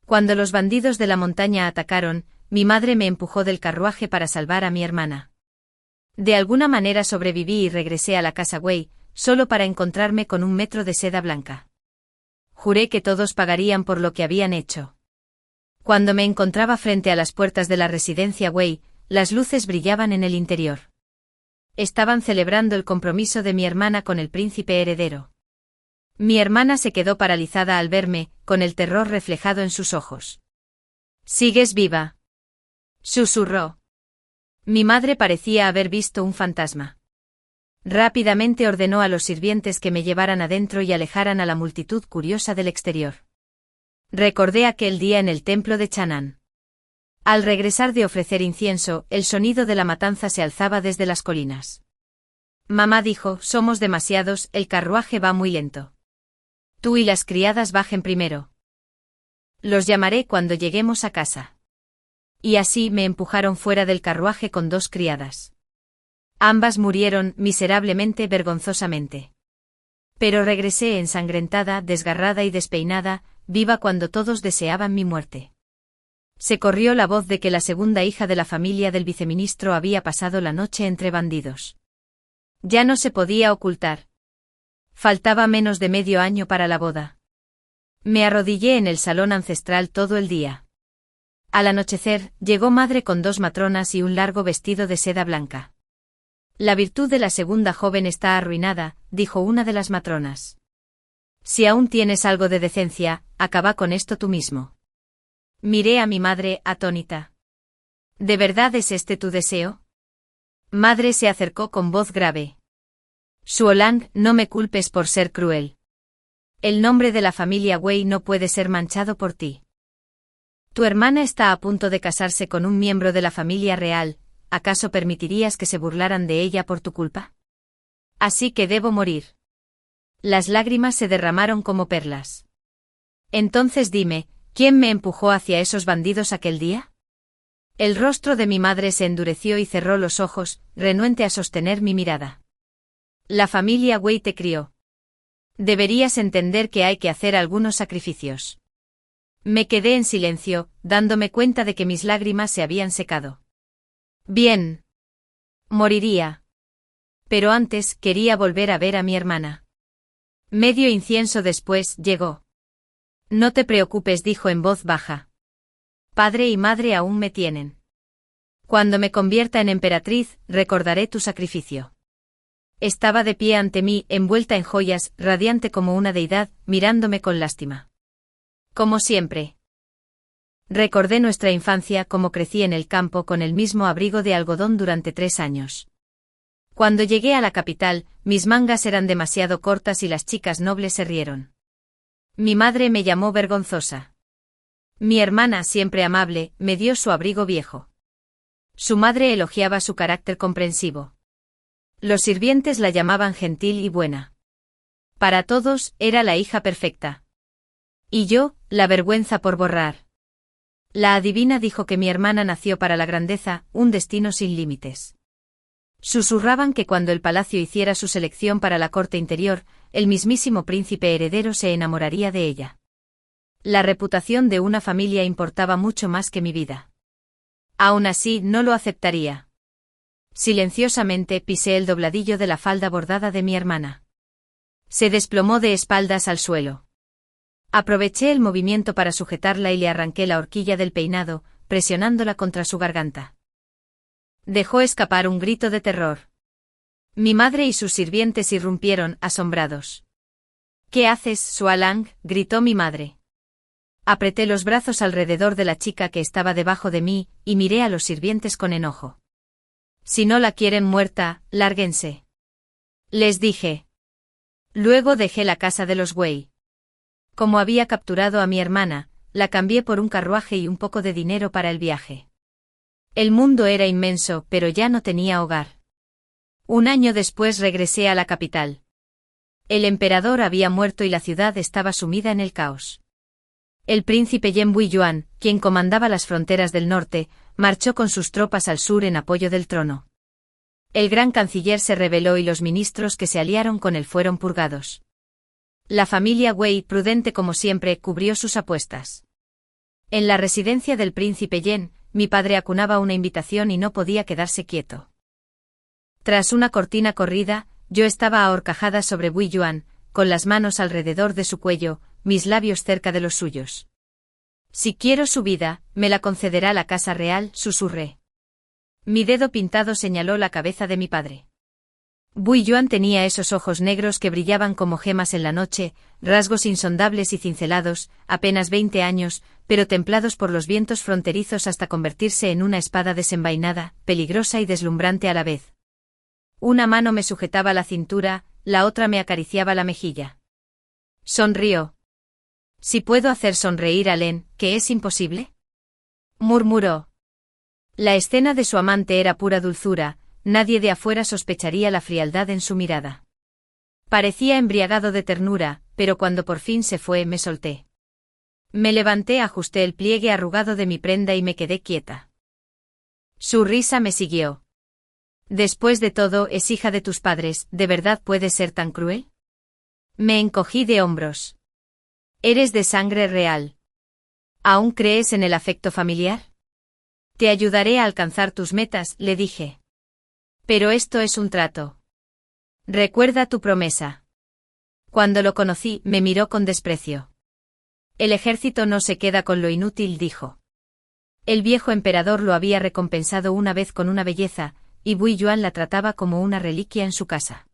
Cuando los bandidos de la montaña atacaron, mi madre me empujó del carruaje para salvar a mi hermana. De alguna manera sobreviví y regresé a la casa Wei, solo para encontrarme con 1 metro de seda blanca. Juré que todos pagarían por lo que habían hecho. Cuando me encontraba frente a las puertas de la residencia Wei, las luces brillaban en el interior. Estaban celebrando el compromiso de mi hermana con el príncipe heredero. Mi hermana se quedó paralizada al verme, con el terror reflejado en sus ojos. «¿Sigues viva?», susurró. Mi madre parecía haber visto un fantasma. Rápidamente ordenó a los sirvientes que me llevaran adentro y alejaran a la multitud curiosa del exterior. Recordé aquel día en el templo de Chang'an. Al regresar de ofrecer incienso, el sonido de la matanza se alzaba desde las colinas. Mamá dijo: «Somos demasiados, el carruaje va muy lento. Tú y las criadas bajen primero. Los llamaré cuando lleguemos a casa». Y así me empujaron fuera del carruaje con 2 criadas. Ambas murieron miserablemente, vergonzosamente. Pero regresé ensangrentada, desgarrada y despeinada, viva cuando todos deseaban mi muerte. Se corrió la voz de que la segunda hija de la familia del viceministro había pasado la noche entre bandidos. Ya no se podía ocultar. Faltaba menos de medio año para la boda. Me arrodillé en el salón ancestral todo el día. Al anochecer, llegó madre con 2 matronas y un largo vestido de seda blanca. «La virtud de la segunda joven está arruinada», dijo una de las matronas. «Si aún tienes algo de decencia, acaba con esto tú mismo». Miré a mi madre, atónita. «¿De verdad es este tu deseo?». Madre se acercó con voz grave. «Suolang, no me culpes por ser cruel. El nombre de la familia Wei no puede ser manchado por ti. Tu hermana está a punto de casarse con un miembro de la familia real, ¿acaso permitirías que se burlaran de ella por tu culpa? Así que debo morir». Las lágrimas se derramaron como perlas. «Entonces dime, ¿quién me empujó hacia esos bandidos aquel día?». El rostro de mi madre se endureció y cerró los ojos, renuente a sostener mi mirada. «La familia Wei te crió. Deberías entender que hay que hacer algunos sacrificios». Me quedé en silencio, dándome cuenta de que mis lágrimas se habían secado. Bien. Moriría. Pero antes quería volver a ver a mi hermana. Medio incienso después llegó. «No te preocupes», dijo en voz baja. «Padre y madre aún me tienen. Cuando me convierta en emperatriz, recordaré tu sacrificio». Estaba de pie ante mí, envuelta en joyas, radiante como una deidad, mirándome con lástima. Como siempre. Recordé nuestra infancia, cómo crecí en el campo con el mismo abrigo de algodón durante 3 años. Cuando llegué a la capital, mis mangas eran demasiado cortas y las chicas nobles se rieron. Mi madre me llamó vergonzosa. Mi hermana, siempre amable, me dio su abrigo viejo. Su madre elogiaba su carácter comprensivo. Los sirvientes la llamaban gentil y buena. Para todos, era la hija perfecta. Y yo, la vergüenza por borrar. La adivina dijo que mi hermana nació para la grandeza, un destino sin límites. Susurraban que cuando el palacio hiciera su selección para la corte interior, el mismísimo príncipe heredero se enamoraría de ella. La reputación de una familia importaba mucho más que mi vida. Aún así, no lo aceptaría. Silenciosamente pisé el dobladillo de la falda bordada de mi hermana. Se desplomó de espaldas al suelo. Aproveché el movimiento para sujetarla y le arranqué la horquilla del peinado, presionándola contra su garganta. Dejó escapar un grito de terror. Mi madre y sus sirvientes irrumpieron, asombrados. «¿Qué haces, Suolang?», gritó mi madre. Apreté los brazos alrededor de la chica que estaba debajo de mí, y miré a los sirvientes con enojo. «Si no la quieren muerta, lárguense», les dije. Luego dejé la casa de los Wei. Como había capturado a mi hermana, la cambié por un carruaje y un poco de dinero para el viaje. El mundo era inmenso, pero ya no tenía hogar. 1 año después regresé a la capital. El emperador había muerto y la ciudad estaba sumida en el caos. El príncipe Yen Buiyuan, quien comandaba las fronteras del norte, marchó con sus tropas al sur en apoyo del trono. El gran canciller se rebeló y los ministros que se aliaron con él fueron purgados. La familia Wei, prudente como siempre, cubrió sus apuestas. En la residencia del príncipe Yen, mi padre acunaba una invitación y no podía quedarse quieto. Tras una cortina corrida, yo estaba ahorcajada sobre Bui Yuan, con las manos alrededor de su cuello, mis labios cerca de los suyos. Si quiero su vida, me la concederá la casa real, susurré. Mi dedo pintado señaló la cabeza de mi padre. Bui Yuan tenía esos ojos negros que brillaban como gemas en la noche, rasgos insondables y cincelados, apenas 20 años, pero templados por los vientos fronterizos hasta convertirse en una espada desenvainada, peligrosa y deslumbrante a la vez. Una mano me sujetaba la cintura, la otra me acariciaba la mejilla. Sonrió. «Si puedo hacer sonreír a Len, ¿qué es imposible?», murmuró. La escena de su amante era pura dulzura, nadie de afuera sospecharía la frialdad en su mirada. Parecía embriagado de ternura, pero cuando por fin se fue me solté. Me levanté, ajusté el pliegue arrugado de mi prenda y me quedé quieta. Su risa me siguió. «Después de todo, es hija de tus padres, ¿de verdad puedes ser tan cruel?». Me encogí de hombros. «Eres de sangre real. ¿Aún crees en el afecto familiar?». «Te ayudaré a alcanzar tus metas», le dije. «Pero esto es un trato. Recuerda tu promesa». Cuando lo conocí, me miró con desprecio. «El ejército no se queda con lo inútil», dijo. El viejo emperador lo había recompensado una vez con una belleza, y Bui Yuan la trataba como una reliquia en su casa.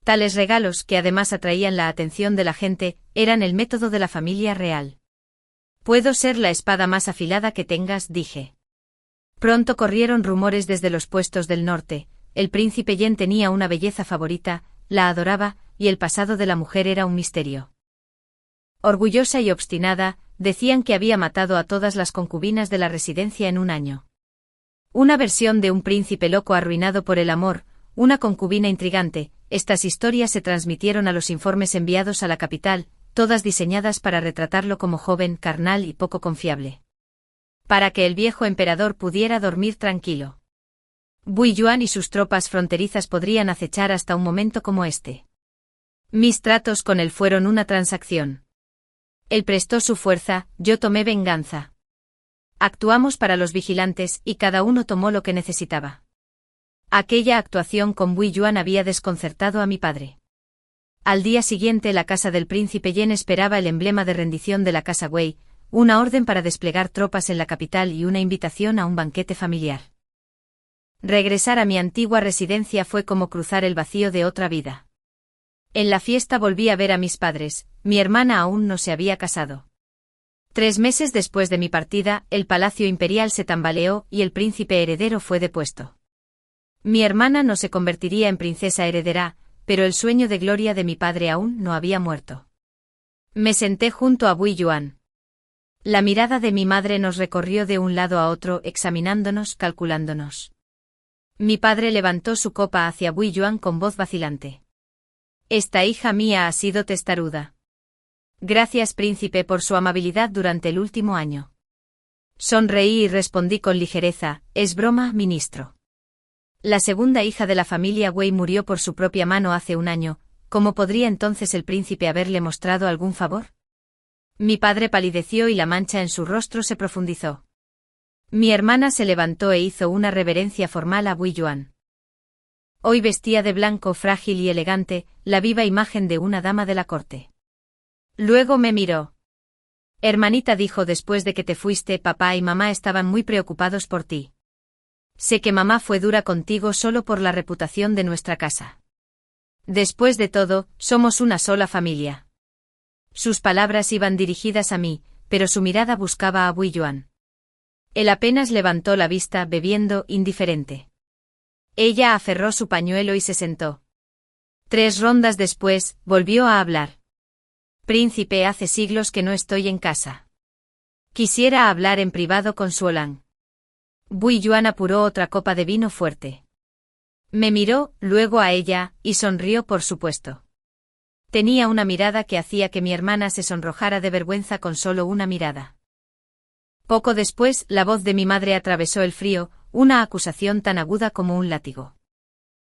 Tales regalos, que además atraían la atención de la gente, eran el método de la familia real. «Puedo ser la espada más afilada que tengas», dije. Pronto corrieron rumores desde los puestos del norte. El príncipe Yen tenía una belleza favorita, la adoraba, y el pasado de la mujer era un misterio. Orgullosa y obstinada, decían que había matado a todas las concubinas de la residencia en un año. Una versión de un príncipe loco arruinado por el amor, una concubina intrigante. Estas historias se transmitieron a los informes enviados a la capital, todas diseñadas para retratarlo como joven, carnal y poco confiable. Para que el viejo emperador pudiera dormir tranquilo. Bui Yuan y sus tropas fronterizas podrían acechar hasta un momento como este. Mis tratos con él fueron una transacción. Él prestó su fuerza, yo tomé venganza. Actuamos para los vigilantes y cada uno tomó lo que necesitaba. Aquella actuación con Bui Yuan había desconcertado a mi padre. Al día siguiente la casa del príncipe Yen esperaba el emblema de rendición de la casa Wei, una orden para desplegar tropas en la capital y una invitación a un banquete familiar. Regresar a mi antigua residencia fue como cruzar el vacío de otra vida. En la fiesta volví a ver a mis padres, mi hermana aún no se había casado. 3 meses después de mi partida, el palacio imperial se tambaleó y el príncipe heredero fue depuesto. Mi hermana no se convertiría en princesa heredera, pero el sueño de gloria de mi padre aún no había muerto. Me senté junto a Bui Yuan. La mirada de mi madre nos recorrió de un lado a otro, examinándonos, calculándonos. Mi padre levantó su copa hacia Bui Yuan con voz vacilante. «Esta hija mía ha sido testaruda. Gracias, príncipe, por su amabilidad durante el último año». Sonreí y respondí con ligereza: «Es broma, ministro». La segunda hija de la familia Wei murió por su propia mano hace un año. ¿Cómo podría entonces el príncipe haberle mostrado algún favor? Mi padre palideció y la mancha en su rostro se profundizó. Mi hermana se levantó e hizo una reverencia formal a Bui Yuan. Hoy vestía de blanco, frágil y elegante, la viva imagen de una dama de la corte. Luego me miró. «Hermanita», dijo, «después de que te fuiste, papá y mamá estaban muy preocupados por ti. Sé que mamá fue dura contigo solo por la reputación de nuestra casa. Después de todo, somos una sola familia». Sus palabras iban dirigidas a mí, pero su mirada buscaba a Bui Yuan. Él apenas levantó la vista, bebiendo, indiferente. Ella aferró su pañuelo y se sentó. 3 rondas después, volvió a hablar. «Príncipe, hace siglos que no estoy en casa. Quisiera hablar en privado con Suolan». Bui Yuan apuró otra copa de vino fuerte. Me miró, luego a ella, y sonrió, por supuesto. Tenía una mirada que hacía que mi hermana se sonrojara de vergüenza con solo una mirada. Poco después, la voz de mi madre atravesó el frío, una acusación tan aguda como un látigo.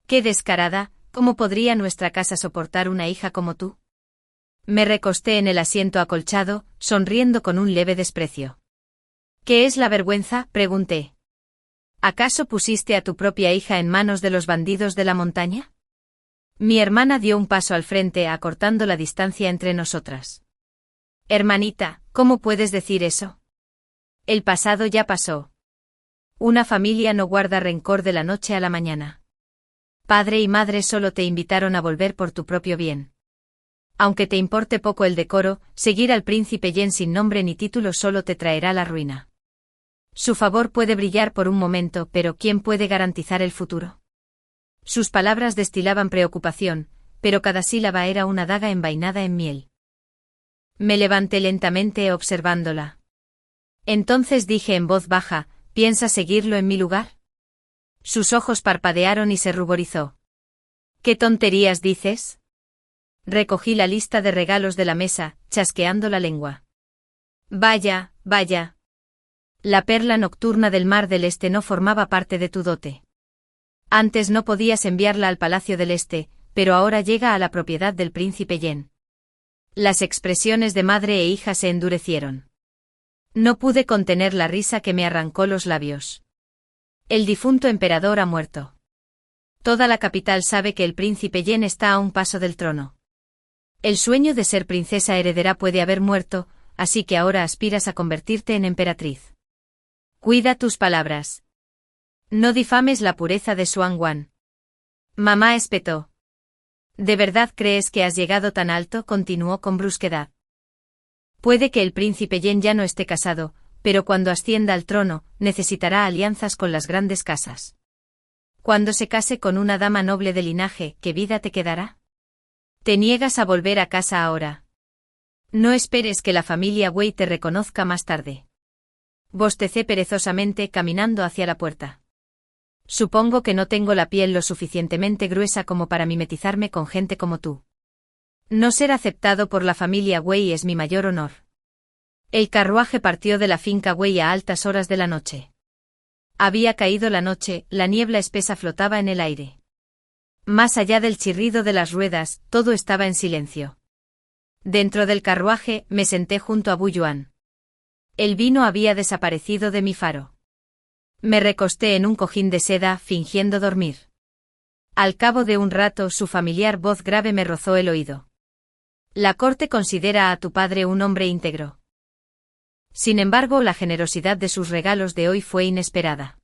«¡Qué descarada! ¿Cómo podría nuestra casa soportar una hija como tú?». Me recosté en el asiento acolchado, sonriendo con un leve desprecio. ¿Qué es la vergüenza?, pregunté. ¿Acaso pusiste a tu propia hija en manos de los bandidos de la montaña? Mi hermana dio un paso al frente, acortando la distancia entre nosotras. Hermanita, ¿cómo puedes decir eso? El pasado ya pasó. Una familia no guarda rencor de la noche a la mañana. Padre y madre solo te invitaron a volver por tu propio bien. Aunque te importe poco el decoro, seguir al príncipe Yen sin nombre ni título solo te traerá la ruina. Su favor puede brillar por un momento, pero ¿quién puede garantizar el futuro? Sus palabras destilaban preocupación, pero cada sílaba era una daga envainada en miel. Me levanté lentamente observándola. Entonces dije en voz baja, ¿piensas seguirlo en mi lugar? Sus ojos parpadearon y se ruborizó. ¿Qué tonterías dices? Recogí la lista de regalos de la mesa, chasqueando la lengua. Vaya, vaya. La perla nocturna del Mar del Este no formaba parte de tu dote. Antes no podías enviarla al Palacio del Este, pero ahora llega a la propiedad del príncipe Yen. Las expresiones de madre e hija se endurecieron. No pude contener la risa que me arrancó los labios. El difunto emperador ha muerto. Toda la capital sabe que el príncipe Yen está a un paso del trono. El sueño de ser princesa heredera puede haber muerto, así que ahora aspiras a convertirte en emperatriz. Cuida tus palabras. No difames la pureza de Xuanguan. Mamá espetó. ¿De verdad crees que has llegado tan alto?, continuó con brusquedad. Puede que el príncipe Yen ya no esté casado, pero cuando ascienda al trono, necesitará alianzas con las grandes casas. Cuando se case con una dama noble de linaje, ¿qué vida te quedará? Te niegas a volver a casa ahora. No esperes que la familia Wei te reconozca más tarde. Bostecé perezosamente caminando hacia la puerta. Supongo que no tengo la piel lo suficientemente gruesa como para mimetizarme con gente como tú. No ser aceptado por la familia Wei es mi mayor honor. El carruaje partió de la finca Wei a altas horas de la noche. Había caído la noche, la niebla espesa flotaba en el aire. Más allá del chirrido de las ruedas, todo estaba en silencio. Dentro del carruaje, me senté junto a Bu Yuan. El vino había desaparecido de mi faro. Me recosté en un cojín de seda, fingiendo dormir. Al cabo de un rato, su familiar voz grave me rozó el oído. La corte considera a tu padre un hombre íntegro. Sin embargo, la generosidad de sus regalos de hoy fue inesperada.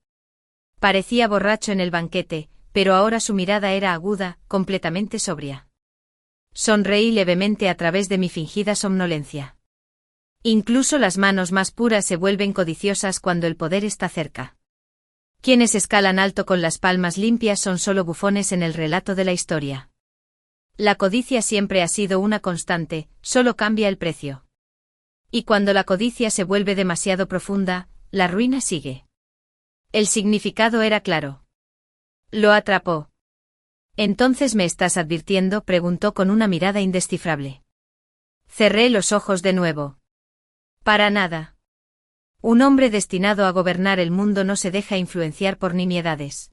Parecía borracho en el banquete, pero ahora su mirada era aguda, completamente sobria. Sonreí levemente a través de mi fingida somnolencia. Incluso las manos más puras se vuelven codiciosas cuando el poder está cerca. Quienes escalan alto con las palmas limpias son solo bufones en el relato de la historia. La codicia siempre ha sido una constante, solo cambia el precio. Y cuando la codicia se vuelve demasiado profunda, la ruina sigue. El significado era claro. Lo atrapó. ¿Entonces me estás advirtiendo?, preguntó con una mirada indescifrable. Cerré los ojos de nuevo. Para nada. Un hombre destinado a gobernar el mundo no se deja influenciar por nimiedades.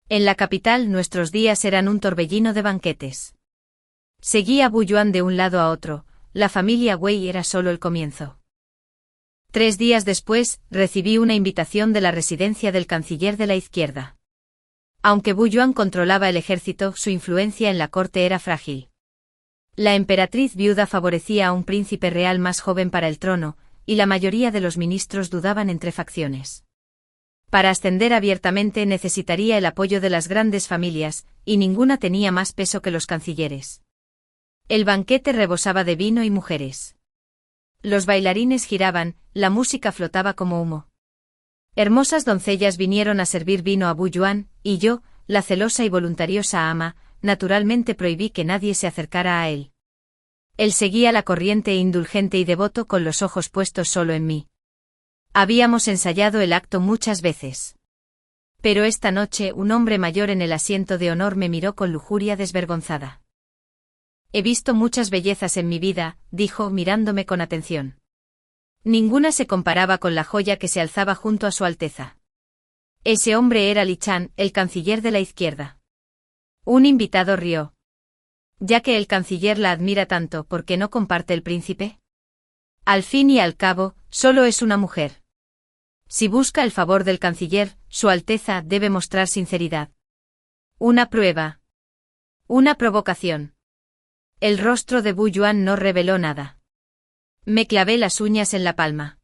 En la capital nuestros días eran un torbellino de banquetes. Seguí a Bu Yuan de un lado a otro, la familia Wei era solo el comienzo. 3 días después, recibí una invitación de la residencia del canciller de la izquierda. Aunque Bu Yuan controlaba el ejército, su influencia en la corte era frágil. La emperatriz viuda favorecía a un príncipe real más joven para el trono, y la mayoría de los ministros dudaban entre facciones. Para ascender abiertamente necesitaría el apoyo de las grandes familias, y ninguna tenía más peso que los cancilleres. El banquete rebosaba de vino y mujeres. Los bailarines giraban, la música flotaba como humo. Hermosas doncellas vinieron a servir vino a Bu Yuan, y yo, la celosa y voluntariosa ama, naturalmente prohibí que nadie se acercara a él. Él seguía la corriente indulgente y devoto con los ojos puestos solo en mí. Habíamos ensayado el acto muchas veces. Pero esta noche un hombre mayor en el asiento de honor me miró con lujuria desvergonzada. He visto muchas bellezas en mi vida, dijo mirándome con atención. Ninguna se comparaba con la joya que se alzaba junto a su Alteza. Ese hombre era Li Chan, el canciller de la izquierda. Un invitado rió. Ya que el canciller la admira tanto, ¿por qué no comparte el príncipe? Al fin y al cabo, solo es una mujer. Si busca el favor del canciller, Su Alteza debe mostrar sinceridad. Una prueba. Una provocación. El rostro de Bu Yuan no reveló nada. Me clavé las uñas en la palma.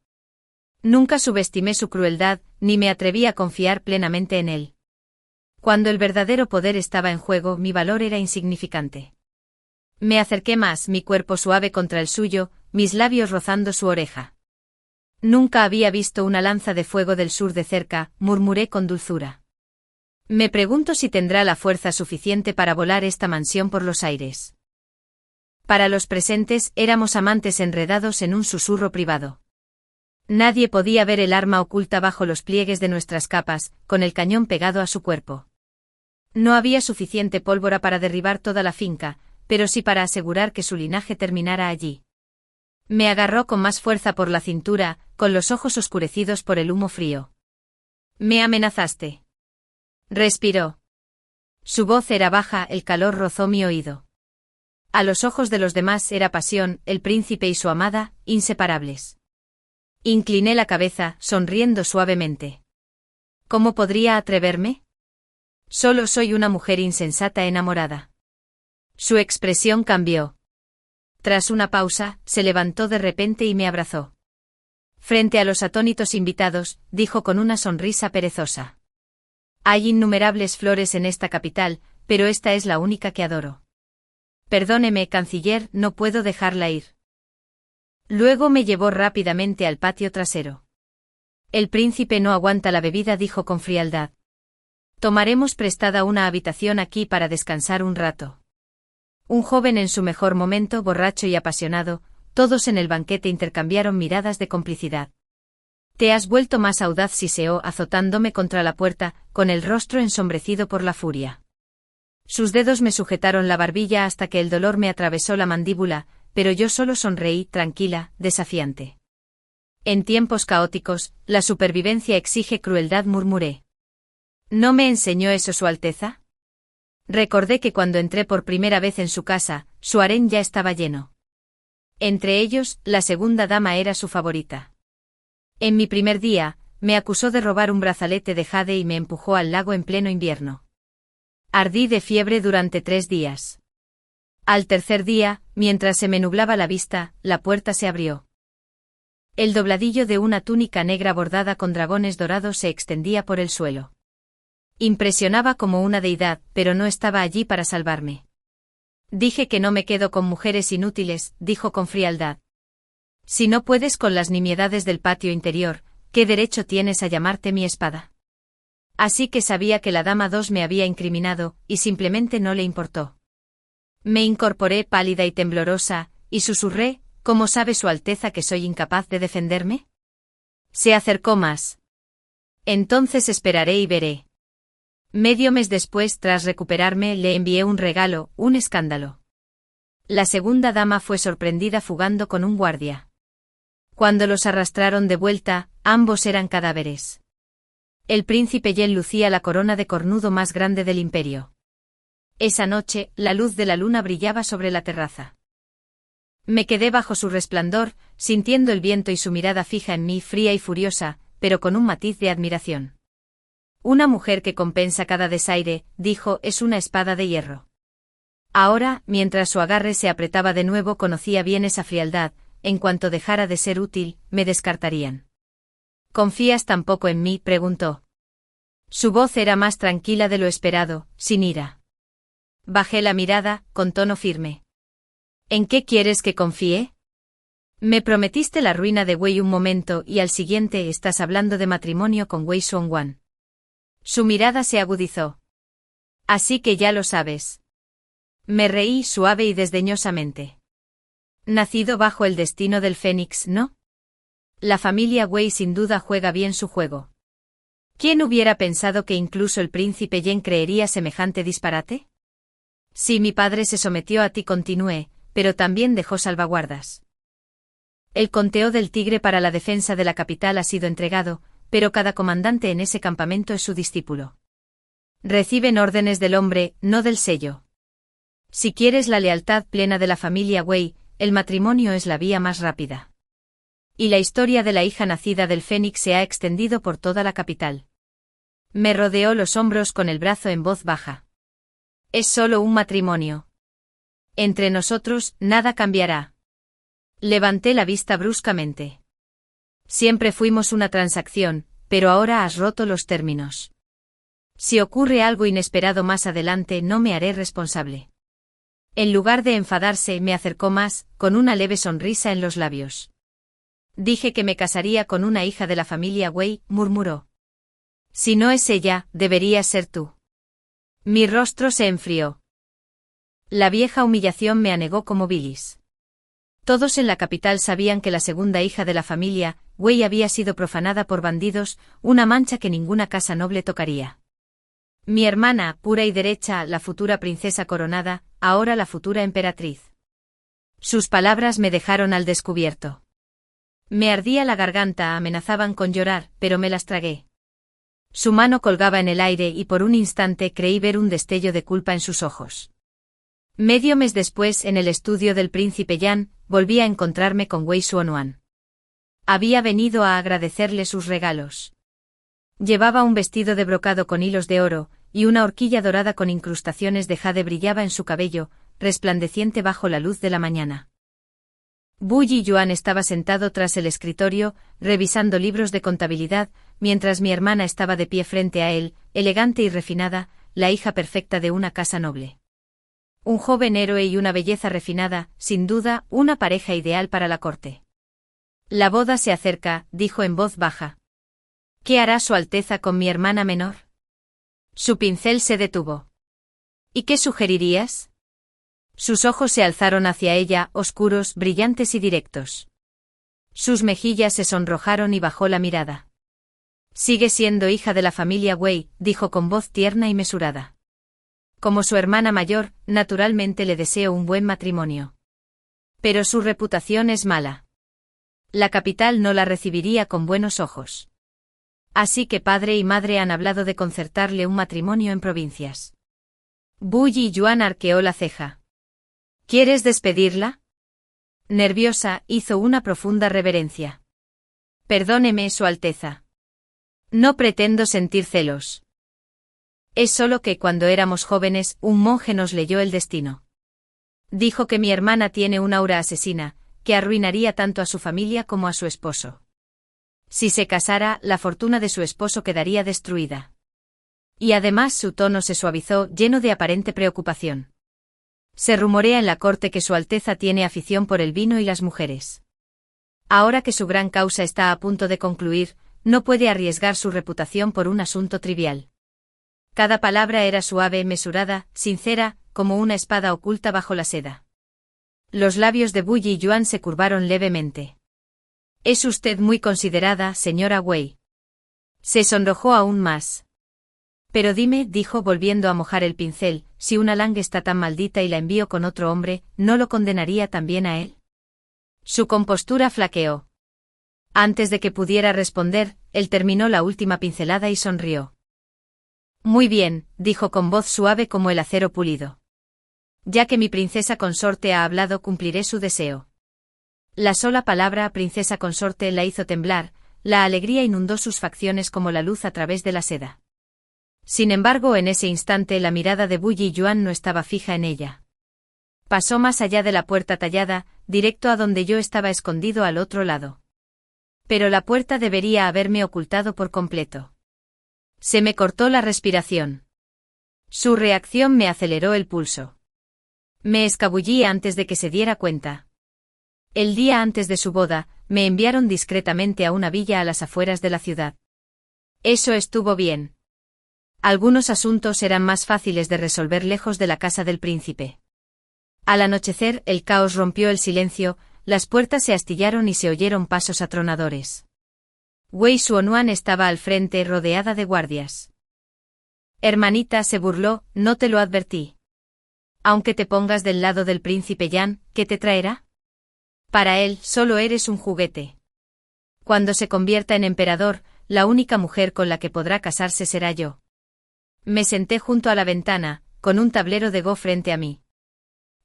Nunca subestimé su crueldad, ni me atreví a confiar plenamente en él. Cuando el verdadero poder estaba en juego, mi valor era insignificante. Me acerqué más, mi cuerpo suave contra el suyo, mis labios rozando su oreja. Nunca había visto una lanza de fuego del sur de cerca, murmuré con dulzura. Me pregunto si tendrá la fuerza suficiente para volar esta mansión por los aires. Para los presentes éramos amantes enredados en un susurro privado. Nadie podía ver el arma oculta bajo los pliegues de nuestras capas, con el cañón pegado a su cuerpo. No había suficiente pólvora para derribar toda la finca, pero sí para asegurar que su linaje terminara allí. Me agarró con más fuerza por la cintura, con los ojos oscurecidos por el humo frío. «Me amenazaste». Respiró. Su voz era baja, el calor rozó mi oído. A los ojos de los demás era pasión, el príncipe y su amada, inseparables. Incliné la cabeza, sonriendo suavemente. ¿Cómo podría atreverme? Solo soy una mujer insensata enamorada. Su expresión cambió. Tras una pausa, se levantó de repente y me abrazó. Frente a los atónitos invitados, dijo con una sonrisa perezosa. Hay innumerables flores en esta capital, pero esta es la única que adoro. Perdóneme, canciller, no puedo dejarla ir. Luego me llevó rápidamente al patio trasero. El príncipe no aguanta la bebida, dijo con frialdad. Tomaremos prestada una habitación aquí para descansar un rato. Un joven en su mejor momento, borracho y apasionado, todos en el banquete intercambiaron miradas de complicidad. Te has vuelto más audaz, siseó azotándome contra la puerta, con el rostro ensombrecido por la furia. Sus dedos me sujetaron la barbilla hasta que el dolor me atravesó la mandíbula, pero yo solo sonreí, tranquila, desafiante. En tiempos caóticos, la supervivencia exige crueldad, murmuré. ¿No me enseñó eso Su Alteza? Recordé que cuando entré por primera vez en su casa, su harén ya estaba lleno. Entre ellos, la segunda dama era su favorita. En mi primer día, me acusó de robar un brazalete de jade y me empujó al lago en pleno invierno. Ardí de fiebre durante 3 días. Al tercer día, mientras se me nublaba la vista, la puerta se abrió. El dobladillo de una túnica negra bordada con dragones dorados se extendía por el suelo. Impresionaba como una deidad, pero no estaba allí para salvarme. Dije que no me quedo con mujeres inútiles, dijo con frialdad. Si no puedes con las nimiedades del patio interior, ¿qué derecho tienes a llamarte mi espada? Así que sabía que la dama 2 me había incriminado, y simplemente no le importó. Me incorporé pálida y temblorosa, y susurré, ¿cómo sabe Su Alteza que soy incapaz de defenderme? Se acercó más. Entonces esperaré y veré. Medio mes después, tras recuperarme, le envié un regalo, un escándalo. La segunda dama fue sorprendida fugando con un guardia. Cuando los arrastraron de vuelta, ambos eran cadáveres. El príncipe Yen lucía la corona de cornudo más grande del imperio. Esa noche, la luz de la luna brillaba sobre la terraza. Me quedé bajo su resplandor, sintiendo el viento y su mirada fija en mí, fría y furiosa, pero con un matiz de admiración. Una mujer que compensa cada desaire, dijo, es una espada de hierro. Ahora, mientras su agarre se apretaba de nuevo, conocía bien esa frialdad, en cuanto dejara de ser útil, me descartarían. ¿Confías tampoco en mí?, preguntó. Su voz era más tranquila de lo esperado, sin ira. Bajé la mirada, con tono firme. ¿En qué quieres que confíe? Me prometiste la ruina de Wei un momento y al siguiente estás hablando de matrimonio con Wei Xuanwan. Su mirada se agudizó. Así que ya lo sabes. Me reí suave y desdeñosamente. Nacido bajo el destino del Fénix, ¿no? La familia Wei sin duda juega bien su juego. ¿Quién hubiera pensado que incluso el príncipe Yen creería semejante disparate? Sí, mi padre se sometió a ti, continué, pero también dejó salvaguardas. El conteo del tigre para la defensa de la capital ha sido entregado, pero cada comandante en ese campamento es su discípulo. Reciben órdenes del hombre, no del sello. Si quieres la lealtad plena de la familia Wei, el matrimonio es la vía más rápida. Y la historia de la hija nacida del Fénix se ha extendido por toda la capital. Me rodeó los hombros con el brazo en voz baja. Es solo un matrimonio. Entre nosotros, nada cambiará. Levanté la vista bruscamente. Siempre fuimos una transacción, pero ahora has roto los términos. Si ocurre algo inesperado más adelante, no me haré responsable. En lugar de enfadarse, me acercó más, con una leve sonrisa en los labios. Dije que me casaría con una hija de la familia Wei, murmuró. Si no es ella, deberías ser tú. Mi rostro se enfrió. La vieja humillación me anegó como bilis. Todos en la capital sabían que la segunda hija de la familia Wei había sido profanada por bandidos, una mancha que ninguna casa noble tocaría. Mi hermana, pura y derecha, la futura princesa coronada, ahora la futura emperatriz. Sus palabras me dejaron al descubierto. Me ardía la garganta, amenazaban con llorar, pero me las tragué. Su mano colgaba en el aire y por un instante creí ver un destello de culpa en sus ojos. Medio mes después, en el estudio del príncipe Yan, volví a encontrarme con Wei Xuanhuan. Había venido a agradecerle sus regalos. Llevaba un vestido de brocado con hilos de oro, y una horquilla dorada con incrustaciones de jade brillaba en su cabello, resplandeciente bajo la luz de la mañana. Bu Yiyuan estaba sentado tras el escritorio, revisando libros de contabilidad, mientras mi hermana estaba de pie frente a él, elegante y refinada, la hija perfecta de una casa noble. Un joven héroe y una belleza refinada, sin duda, una pareja ideal para la corte. La boda se acerca, dijo en voz baja. ¿Qué hará Su Alteza con mi hermana menor? Su pincel se detuvo. ¿Y qué sugerirías? Sus ojos se alzaron hacia ella, oscuros, brillantes y directos. Sus mejillas se sonrojaron y bajó la mirada. Sigue siendo hija de la familia Wei, dijo con voz tierna y mesurada. Como su hermana mayor, naturalmente le deseo un buen matrimonio. Pero su reputación es mala. La capital no la recibiría con buenos ojos. Así que padre y madre han hablado de concertarle un matrimonio en provincias. Bu Yiyuan arqueó la ceja. ¿Quieres despedirla? Nerviosa, hizo una profunda reverencia. Perdóneme, Su Alteza. No pretendo sentir celos. Es solo que cuando éramos jóvenes, un monje nos leyó el destino. Dijo que mi hermana tiene un aura asesina, que arruinaría tanto a su familia como a su esposo. Si se casara, la fortuna de su esposo quedaría destruida. Y además su tono se suavizó, lleno de aparente preocupación. Se rumorea en la corte que Su Alteza tiene afición por el vino y las mujeres. Ahora que su gran causa está a punto de concluir, no puede arriesgar su reputación por un asunto trivial. Cada palabra era suave, mesurada, sincera, como una espada oculta bajo la seda. Los labios de Bu Yiyuan se curvaron levemente. Es usted muy considerada, señora Wei. Se sonrojó aún más. Pero dime, dijo volviendo a mojar el pincel, si una Lang está tan maldita y la envío con otro hombre, ¿no lo condenaría también a él? Su compostura flaqueó. Antes de que pudiera responder, él terminó la última pincelada y sonrió. Muy bien, dijo con voz suave como el acero pulido. Ya que mi princesa consorte ha hablado, cumpliré su deseo. La sola palabra princesa consorte la hizo temblar, la alegría inundó sus facciones como la luz a través de la seda. Sin embargo, en ese instante la mirada de Bu Yiyuan no estaba fija en ella. Pasó más allá de la puerta tallada, directo a donde yo estaba escondido al otro lado. Pero la puerta debería haberme ocultado por completo. Se me cortó la respiración. Su reacción me aceleró el pulso. Me escabullí antes de que se diera cuenta. El día antes de su boda, me enviaron discretamente a una villa a las afueras de la ciudad. Eso estuvo bien. Algunos asuntos eran más fáciles de resolver lejos de la casa del príncipe. Al anochecer, el caos rompió el silencio, las puertas se astillaron y se oyeron pasos atronadores. Wei Xuanhuan estaba al frente, rodeada de guardias. Hermanita, se burló, no te lo advertí. Aunque te pongas del lado del príncipe Yan, ¿qué te traerá? Para él, solo eres un juguete. Cuando se convierta en emperador, la única mujer con la que podrá casarse será yo. Me senté junto a la ventana, con un tablero de Go frente a mí.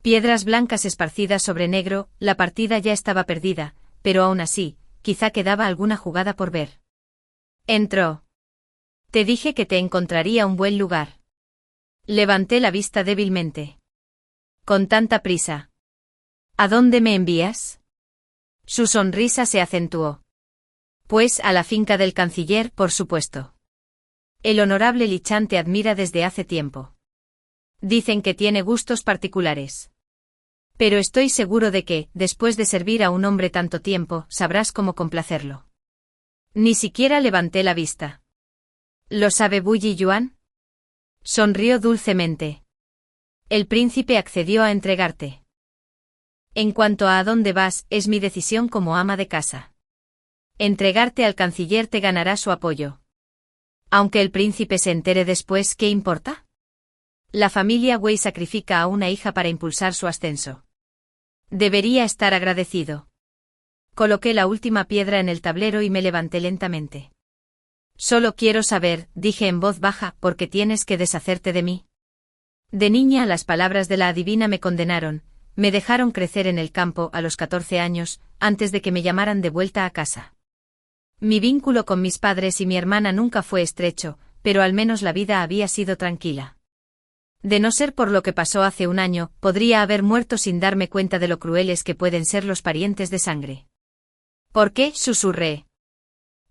Piedras blancas esparcidas sobre negro, la partida ya estaba perdida, pero aún así, quizá quedaba alguna jugada por ver. Entró. Te dije que te encontraría un buen lugar. Levanté la vista débilmente. Con tanta prisa. ¿A dónde me envías? Su sonrisa se acentuó. Pues a la finca del canciller, por supuesto. El honorable Lichan te admira desde hace tiempo. Dicen que tiene gustos particulares. Pero estoy seguro de que, después de servir a un hombre tanto tiempo, sabrás cómo complacerlo. Ni siquiera levanté la vista. ¿Lo sabe Bully Yuan? Sonrió dulcemente. El príncipe accedió a entregarte. En cuanto a dónde vas, es mi decisión como ama de casa. Entregarte al canciller te ganará su apoyo. Aunque el príncipe se entere después, ¿qué importa? La familia Wei sacrifica a una hija para impulsar su ascenso. Debería estar agradecido. Coloqué la última piedra en el tablero y me levanté lentamente. Solo quiero saber, dije en voz baja, ¿por qué tienes que deshacerte de mí? De niña las palabras de la adivina me condenaron, me dejaron crecer en el campo a los 14 años, antes de que me llamaran de vuelta a casa. Mi vínculo con mis padres y mi hermana nunca fue estrecho, pero al menos la vida había sido tranquila. De no ser por lo que pasó hace un año, podría haber muerto sin darme cuenta de lo crueles que pueden ser los parientes de sangre. ¿Por qué? Susurré.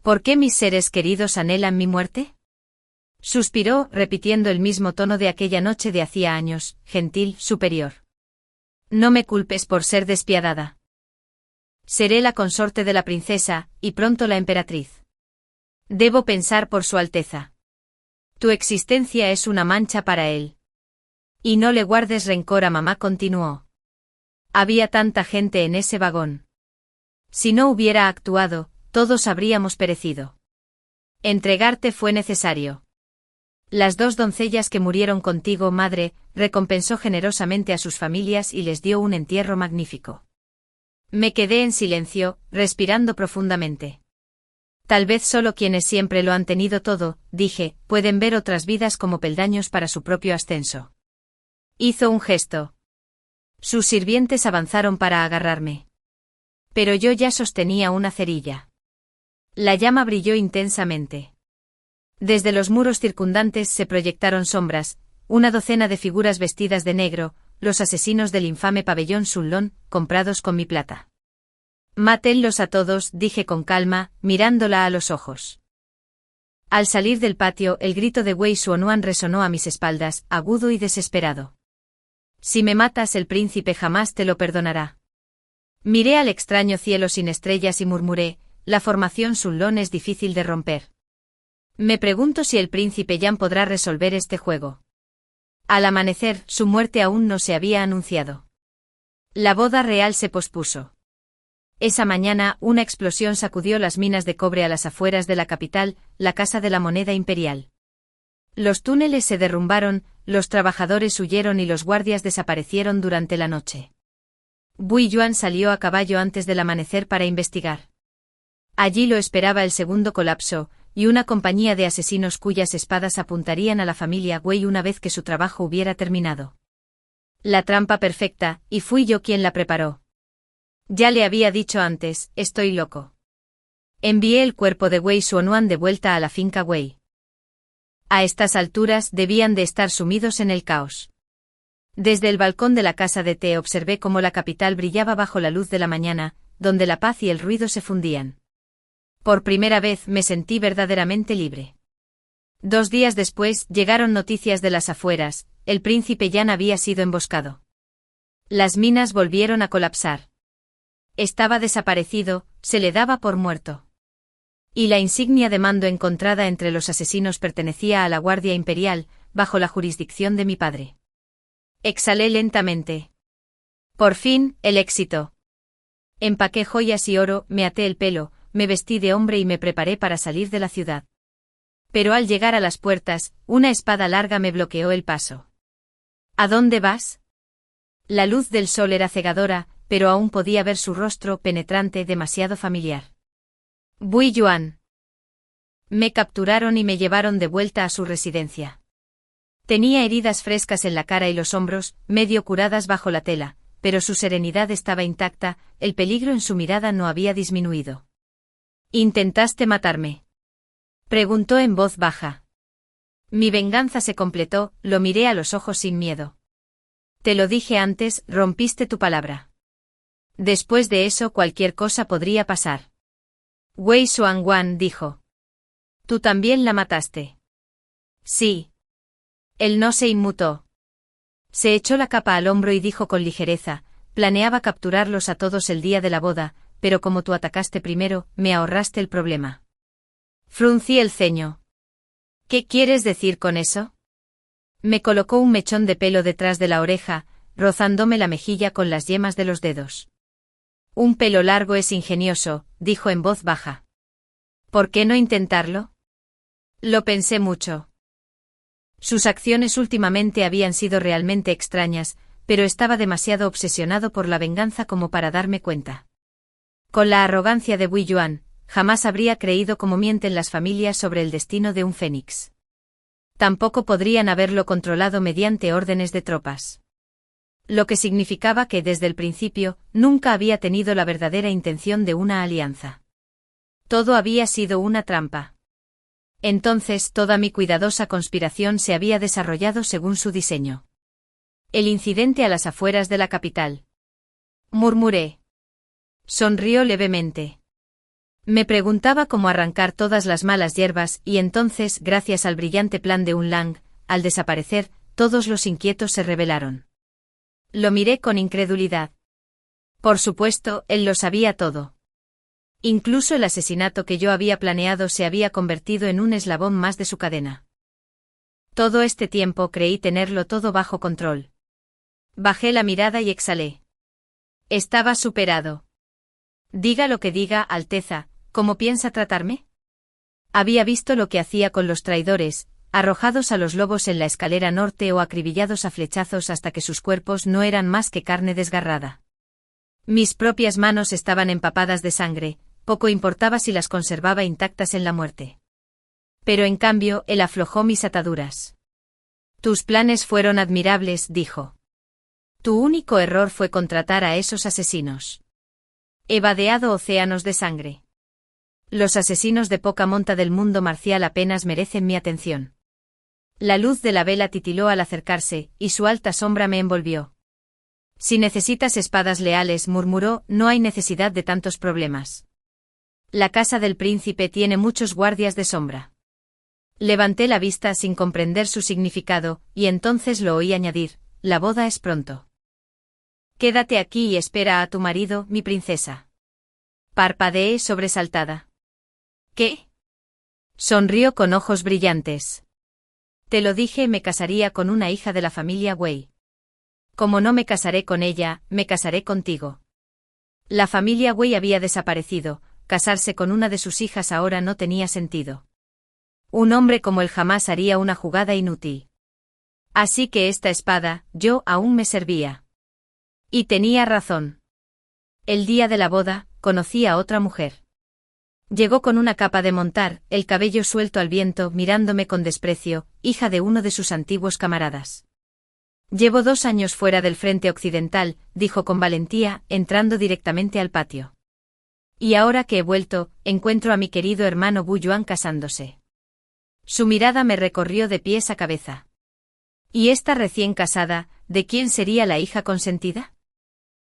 ¿Por qué mis seres queridos anhelan mi muerte? Suspiró, repitiendo el mismo tono de aquella noche de hacía años, gentil, superior. No me culpes por ser despiadada. Seré la consorte de la princesa, y pronto la emperatriz. Debo pensar por su Alteza. Tu existencia es una mancha para él. Y no le guardes rencor a mamá, continuó. Había tanta gente en ese vagón. Si no hubiera actuado, todos habríamos perecido. Entregarte fue necesario. Las 2 doncellas que murieron contigo, madre, recompensó generosamente a sus familias y les dio un entierro magnífico. Me quedé en silencio, respirando profundamente. Tal vez solo quienes siempre lo han tenido todo, dije, pueden ver otras vidas como peldaños para su propio ascenso. Hizo un gesto. Sus sirvientes avanzaron para agarrarme. Pero yo ya sostenía una cerilla. La llama brilló intensamente. Desde los muros circundantes se proyectaron sombras, una docena de figuras vestidas de negro, los asesinos del infame pabellón Sunlong, comprados con mi plata. Mátenlos a todos, dije con calma, mirándola a los ojos. Al salir del patio, el grito de Wei Xuanhuan resonó a mis espaldas, agudo y desesperado. Si me matas, el príncipe jamás te lo perdonará. Miré al extraño cielo sin estrellas y murmuré, la formación Sunlong es difícil de romper. Me pregunto si el príncipe Yan podrá resolver este juego. Al amanecer, su muerte aún no se había anunciado. La boda real se pospuso. Esa mañana, una explosión sacudió las minas de cobre a las afueras de la capital, la Casa de la Moneda Imperial. Los túneles se derrumbaron, los trabajadores huyeron y los guardias desaparecieron durante la noche. Bui Yuan salió a caballo antes del amanecer para investigar. Allí lo esperaba el segundo colapso, y una compañía de asesinos cuyas espadas apuntarían a la familia Wei una vez que su trabajo hubiera terminado. La trampa perfecta, y fui yo quien la preparó. Ya le había dicho antes, estoy loco. Envié el cuerpo de Wei Xuanhuan de vuelta a la finca Wei. A estas alturas debían de estar sumidos en el caos. Desde el balcón de la casa de té observé cómo la capital brillaba bajo la luz de la mañana, donde la paz y el ruido se fundían. Por primera vez me sentí verdaderamente libre. 2 días después llegaron noticias de las afueras, el príncipe Yan había sido emboscado. Las minas volvieron a colapsar. Estaba desaparecido, se le daba por muerto. Y la insignia de mando encontrada entre los asesinos pertenecía a la Guardia Imperial, bajo la jurisdicción de mi padre. Exhalé lentamente. Por fin, el éxito. Empaqué joyas y oro, me até el pelo, me vestí de hombre y me preparé para salir de la ciudad. Pero al llegar a las puertas, una espada larga me bloqueó el paso. ¿A dónde vas? La luz del sol era cegadora, pero aún podía ver su rostro penetrante, demasiado familiar. Bui Yuan. Me capturaron y me llevaron de vuelta a su residencia. Tenía heridas frescas en la cara y los hombros, medio curadas bajo la tela, pero su serenidad estaba intacta, el peligro en su mirada no había disminuido. ¿Intentaste matarme? Preguntó en voz baja. Mi venganza se completó, lo miré a los ojos sin miedo. Te lo dije antes, rompiste tu palabra. Después de eso cualquier cosa podría pasar. Wei Xuanguan dijo. Tú también la mataste. Sí. Él no se inmutó. Se echó la capa al hombro y dijo con ligereza, planeaba capturarlos a todos el día de la boda, pero como tú atacaste primero, me ahorraste el problema. Fruncí el ceño. ¿Qué quieres decir con eso? Me colocó un mechón de pelo detrás de la oreja, rozándome la mejilla con las yemas de los dedos. Un pelo largo es ingenioso, dijo en voz baja. ¿Por qué no intentarlo? Lo pensé mucho. Sus acciones últimamente habían sido realmente extrañas, pero estaba demasiado obsesionado por la venganza como para darme cuenta. Con la arrogancia de Wei Yuan, jamás habría creído cómo mienten las familias sobre el destino de un fénix. Tampoco podrían haberlo controlado mediante órdenes de tropas. Lo que significaba que desde el principio, nunca había tenido la verdadera intención de una alianza. Todo había sido una trampa. Entonces toda mi cuidadosa conspiración se había desarrollado según su diseño. El incidente a las afueras de la capital. Murmuré. Sonrió levemente. Me preguntaba cómo arrancar todas las malas hierbas y entonces, gracias al brillante plan de un Lang, al desaparecer, todos los inquietos se rebelaron. Lo miré con incredulidad. Por supuesto, él lo sabía todo. Incluso el asesinato que yo había planeado se había convertido en un eslabón más de su cadena. Todo este tiempo creí tenerlo todo bajo control. Bajé la mirada y exhalé. Estaba superado. Diga lo que diga, Alteza, ¿cómo piensa tratarme? Había visto lo que hacía con los traidores, arrojados a los lobos en la escalera norte o acribillados a flechazos hasta que sus cuerpos no eran más que carne desgarrada. Mis propias manos estaban empapadas de sangre, poco importaba si las conservaba intactas en la muerte. Pero en cambio, él aflojó mis ataduras. Tus planes fueron admirables, dijo. Tu único error fue contratar a esos asesinos. He vadeado océanos de sangre. Los asesinos de poca monta del mundo marcial apenas merecen mi atención. La luz de la vela titiló al acercarse, y su alta sombra me envolvió. Si necesitas espadas leales, murmuró, no hay necesidad de tantos problemas. La casa del príncipe tiene muchos guardias de sombra. Levanté la vista sin comprender su significado, y entonces lo oí añadir, la boda es pronto. Quédate aquí y espera a tu marido, mi princesa. Parpadeé sobresaltada. ¿Qué? Sonrió con ojos brillantes. Te lo dije, me casaría con una hija de la familia Wei. Como no me casaré con ella, me casaré contigo. La familia Wei había desaparecido, casarse con una de sus hijas ahora no tenía sentido. Un hombre como él jamás haría una jugada inútil. Así que esta espada, yo aún me servía. Y tenía razón. El día de la boda, conocí a otra mujer. Llegó con una capa de montar, el cabello suelto al viento, mirándome con desprecio, hija de uno de sus antiguos camaradas. Llevo 2 años fuera del frente occidental, dijo con valentía, entrando directamente al patio. Y ahora que he vuelto, encuentro a mi querido hermano Bu Yuan casándose. Su mirada me recorrió de pies a cabeza. ¿Y esta recién casada, de quién sería la hija consentida?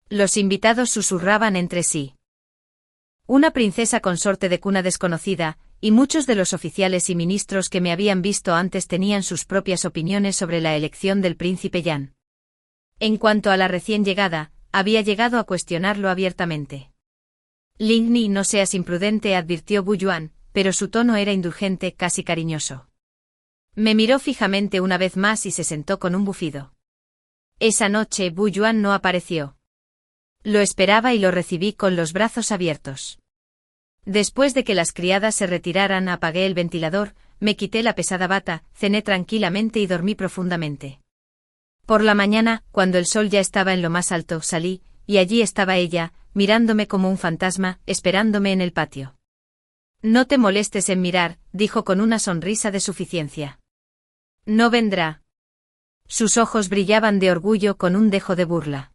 Los invitados susurraban entre sí. Una princesa consorte de cuna desconocida, y muchos de los oficiales y ministros que me habían visto antes tenían sus propias opiniones sobre la elección del príncipe Yan. En cuanto a la recién llegada, había llegado a cuestionarlo abiertamente. Lingni, no seas imprudente, advirtió Bu Yuan, pero su tono era indulgente, casi cariñoso. Me miró fijamente una vez más y se sentó con un bufido. Esa noche Bu Yuan no apareció. Lo esperaba y lo recibí con los brazos abiertos. Después de que las criadas se retiraran, apagué el ventilador, me quité la pesada bata, cené tranquilamente y dormí profundamente. Por la mañana, cuando el sol ya estaba en lo más alto, salí, y allí estaba ella, mirándome como un fantasma, esperándome en el patio. No te molestes en mirar, dijo con una sonrisa de suficiencia. No vendrá. Sus ojos brillaban de orgullo con un dejo de burla.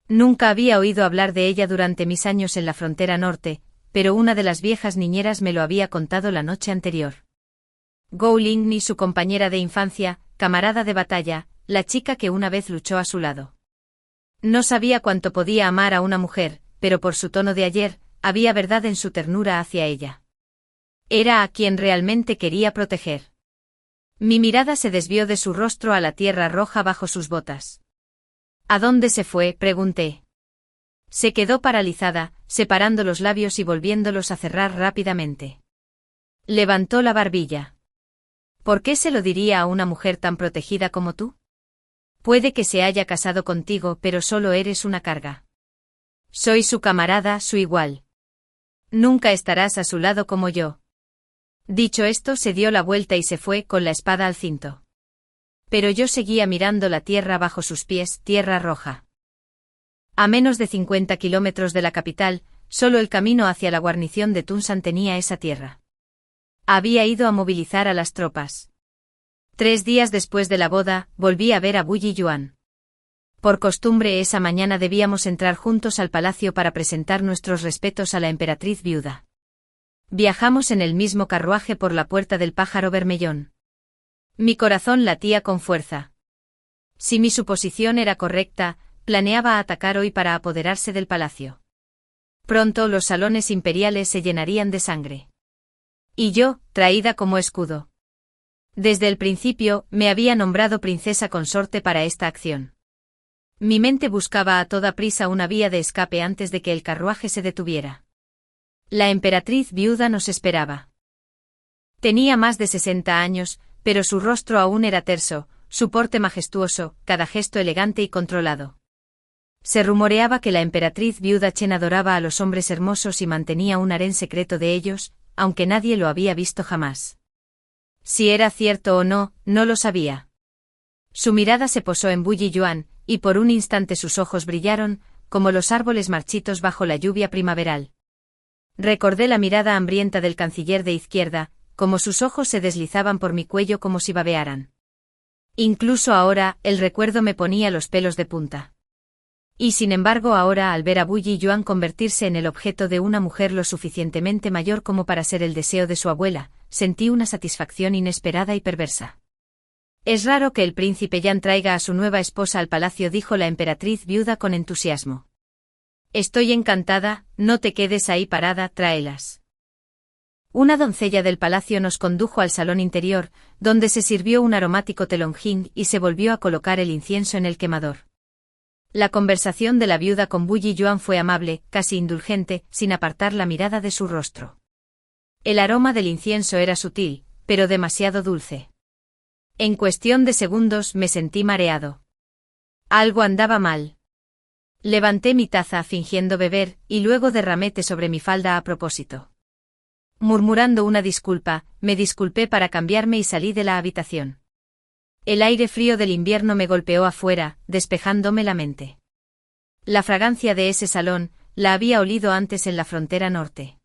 Nunca había oído hablar de ella durante mis años en la frontera norte, pero una de las viejas niñeras me lo había contado la noche anterior. Gou Ling y su compañera de infancia, camarada de batalla, la chica que una vez luchó a su lado. No sabía cuánto podía amar a una mujer, pero por su tono de ayer, había verdad en su ternura hacia ella. Era a quien realmente quería proteger. Mi mirada se desvió de su rostro a la tierra roja bajo sus botas. ¿A dónde se fue?, pregunté. Se quedó paralizada, separando los labios y volviéndolos a cerrar rápidamente. Levantó la barbilla. ¿Por qué se lo diría a una mujer tan protegida como tú? Puede que se haya casado contigo, pero solo eres una carga. Soy su camarada, su igual. Nunca estarás a su lado como yo. Dicho esto, se dio la vuelta y se fue con la espada al cinto. Pero yo seguía mirando la tierra bajo sus pies, tierra roja. A menos de 50 kilómetros de la capital, solo el camino hacia la guarnición de Tunsan tenía esa tierra. Había ido a movilizar a las tropas. 3 días después de la boda, volví a ver a Bu Yiyuan. Por costumbre esa mañana debíamos entrar juntos al palacio para presentar nuestros respetos a la emperatriz viuda. Viajamos en el mismo carruaje por la puerta del Pájaro Bermellón. Mi corazón latía con fuerza. Si mi suposición era correcta, planeaba atacar hoy para apoderarse del palacio. Pronto los salones imperiales se llenarían de sangre. Y yo, traída como escudo. Desde el principio, me había nombrado princesa consorte para esta acción. Mi mente buscaba a toda prisa una vía de escape antes de que el carruaje se detuviera. La emperatriz viuda nos esperaba. Tenía más de 60 años, pero su rostro aún era terso, su porte majestuoso, cada gesto elegante y controlado. Se rumoreaba que la emperatriz viuda Chen adoraba a los hombres hermosos y mantenía un harén secreto de ellos, aunque nadie lo había visto jamás. Si era cierto o no, no lo sabía. Su mirada se posó en Bu Yiyuan, y por un instante sus ojos brillaron, como los árboles marchitos bajo la lluvia primaveral. Recordé la mirada hambrienta del canciller de izquierda, como sus ojos se deslizaban por mi cuello como si babearan. Incluso ahora, el recuerdo me ponía los pelos de punta. Y sin embargo ahora al ver a Bu Yiyuan convertirse en el objeto de una mujer lo suficientemente mayor como para ser el deseo de su abuela, sentí una satisfacción inesperada y perversa. Es raro que el príncipe Yan traiga a su nueva esposa al palacio, dijo la emperatriz viuda con entusiasmo. Estoy encantada, no te quedes ahí parada, tráelas. Una doncella del palacio nos condujo al salón interior, donde se sirvió un aromático telonjín y se volvió a colocar el incienso en el quemador. La conversación de la viuda con Bu Yiyuan fue amable, casi indulgente, sin apartar la mirada de su rostro. El aroma del incienso era sutil, pero demasiado dulce. En cuestión de segundos me sentí mareado. Algo andaba mal. Levanté mi taza fingiendo beber, y luego derramé té sobre mi falda a propósito. Murmurando una disculpa, me disculpé para cambiarme y salí de la habitación. El aire frío del invierno me golpeó afuera, despejándome la mente. La fragancia de ese salón, la había olido antes en la frontera norte.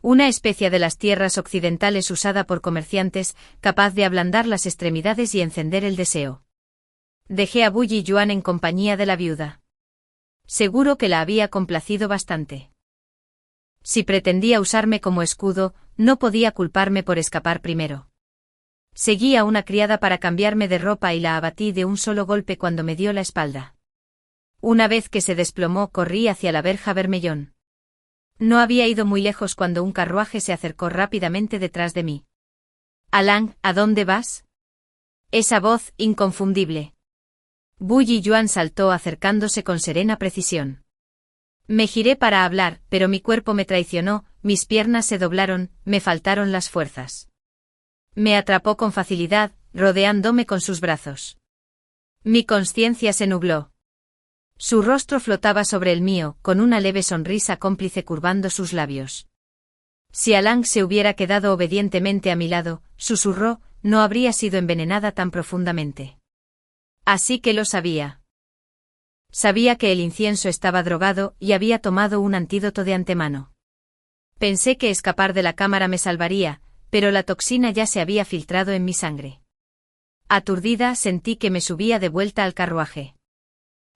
Una especia de las tierras occidentales usada por comerciantes, capaz de ablandar las extremidades y encender el deseo. Dejé a Bu Yiyuan en compañía de la viuda. Seguro que la había complacido bastante. Si pretendía usarme como escudo, no podía culparme por escapar primero. Seguí a una criada para cambiarme de ropa y la abatí de un solo golpe cuando me dio la espalda. Una vez que se desplomó, corrí hacia la verja Bermellón. No había ido muy lejos cuando un carruaje se acercó rápidamente detrás de mí. Alang, ¿a dónde vas? Esa voz, inconfundible. Bu Yiyuan saltó acercándose con serena precisión. Me giré para hablar, pero mi cuerpo me traicionó, mis piernas se doblaron, me faltaron las fuerzas. Me atrapó con facilidad, rodeándome con sus brazos. Mi conciencia se nubló. Su rostro flotaba sobre el mío, con una leve sonrisa cómplice curvando sus labios. Si Alang se hubiera quedado obedientemente a mi lado, susurró, no habría sido envenenada tan profundamente. Así que lo sabía. Sabía que el incienso estaba drogado y había tomado un antídoto de antemano. Pensé que escapar de la cámara me salvaría, pero la toxina ya se había filtrado en mi sangre. Aturdida sentí que me subía de vuelta al carruaje.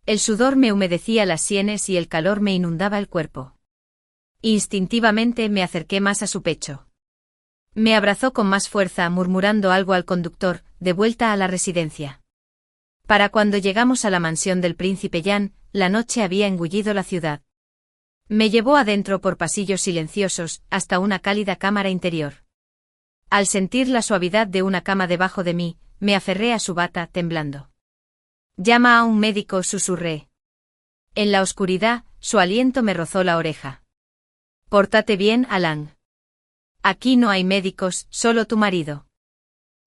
El sudor me humedecía las sienes y el calor me inundaba el cuerpo. Instintivamente me acerqué más a su pecho. Me abrazó con más fuerza, murmurando algo al conductor, de vuelta a la residencia. Para cuando llegamos a la mansión del príncipe Jan, la noche había engullido la ciudad. Me llevó adentro por pasillos silenciosos, hasta una cálida cámara interior. Al sentir la suavidad de una cama debajo de mí, me aferré a su bata, temblando. «Llama a un médico», susurré. En la oscuridad, su aliento me rozó la oreja. «Pórtate bien, Alan. Aquí no hay médicos, solo tu marido».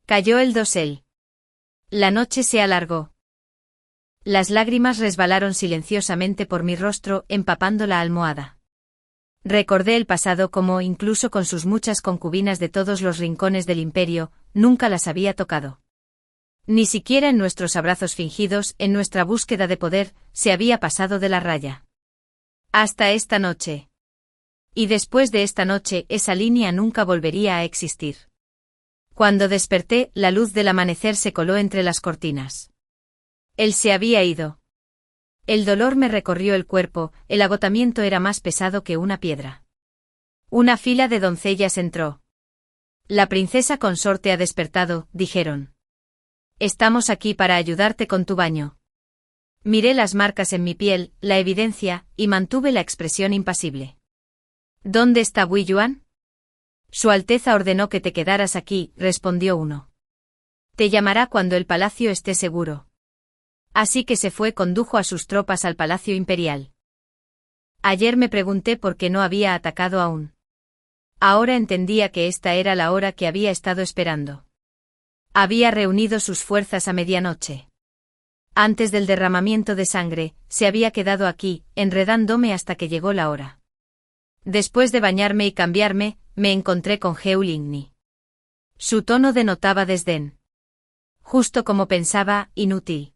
Cayó el dosel. La noche se alargó. Las lágrimas resbalaron silenciosamente por mi rostro, empapando la almohada. Recordé el pasado como, incluso con sus muchas concubinas de todos los rincones del imperio, nunca las había tocado. Ni siquiera en nuestros abrazos fingidos, en nuestra búsqueda de poder, se había pasado de la raya. Hasta esta noche. Y después de esta noche, esa línea nunca volvería a existir. Cuando desperté, la luz del amanecer se coló entre las cortinas. Él se había ido. El dolor me recorrió el cuerpo, el agotamiento era más pesado que una piedra. Una fila de doncellas entró. «La princesa consorte ha despertado», dijeron. «Estamos aquí para ayudarte con tu baño». Miré las marcas en mi piel, la evidencia, y mantuve la expresión impasible. «¿Dónde está Bui Yuan?» «Su Alteza ordenó que te quedaras aquí», respondió uno. «Te llamará cuando el palacio esté seguro». Así que se fue, condujo a sus tropas al palacio imperial. Ayer me pregunté por qué no había atacado aún. Ahora entendía que esta era la hora que había estado esperando. Había reunido sus fuerzas a medianoche. Antes del derramamiento de sangre, se había quedado aquí, enredándome hasta que llegó la hora. Después de bañarme y cambiarme, me encontré con Heu Lingni. Su tono denotaba desdén. Justo como pensaba, inútil.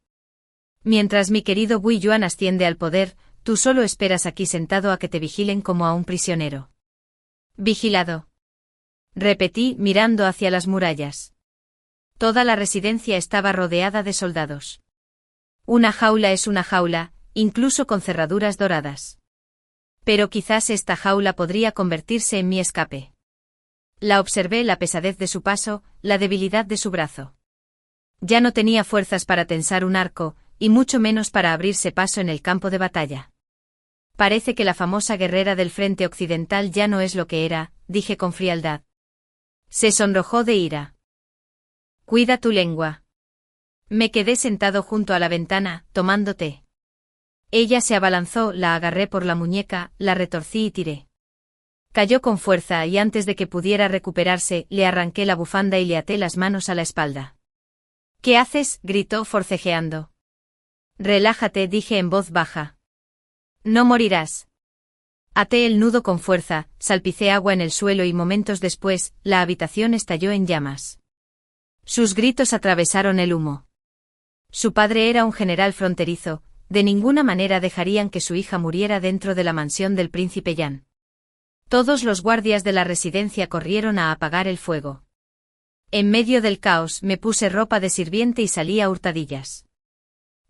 Mientras mi querido Bui Yuan asciende al poder, tú solo esperas aquí sentado a que te vigilen como a un prisionero. Vigilado. Repetí, mirando hacia las murallas. Toda la residencia estaba rodeada de soldados. Una jaula es una jaula, incluso con cerraduras doradas. Pero quizás esta jaula podría convertirse en mi escape. La observé, la pesadez de su paso, la debilidad de su brazo. Ya no tenía fuerzas para tensar un arco, y mucho menos para abrirse paso en el campo de batalla. Parece que la famosa guerrera del frente occidental ya no es lo que era, dije con frialdad. Se sonrojó de ira. Cuida tu lengua. Me quedé sentado junto a la ventana, tomando té. Ella se abalanzó, la agarré por la muñeca, la retorcí y tiré. Cayó con fuerza y antes de que pudiera recuperarse, le arranqué la bufanda y le até las manos a la espalda. ¿Qué haces?, gritó forcejeando. Relájate, dije en voz baja. No morirás. Até el nudo con fuerza, salpicé agua en el suelo y momentos después, la habitación estalló en llamas. Sus gritos atravesaron el humo. Su padre era un general fronterizo, de ninguna manera dejarían que su hija muriera dentro de la mansión del príncipe Jan. Todos los guardias de la residencia corrieron a apagar el fuego. En medio del caos me puse ropa de sirviente y salí a hurtadillas.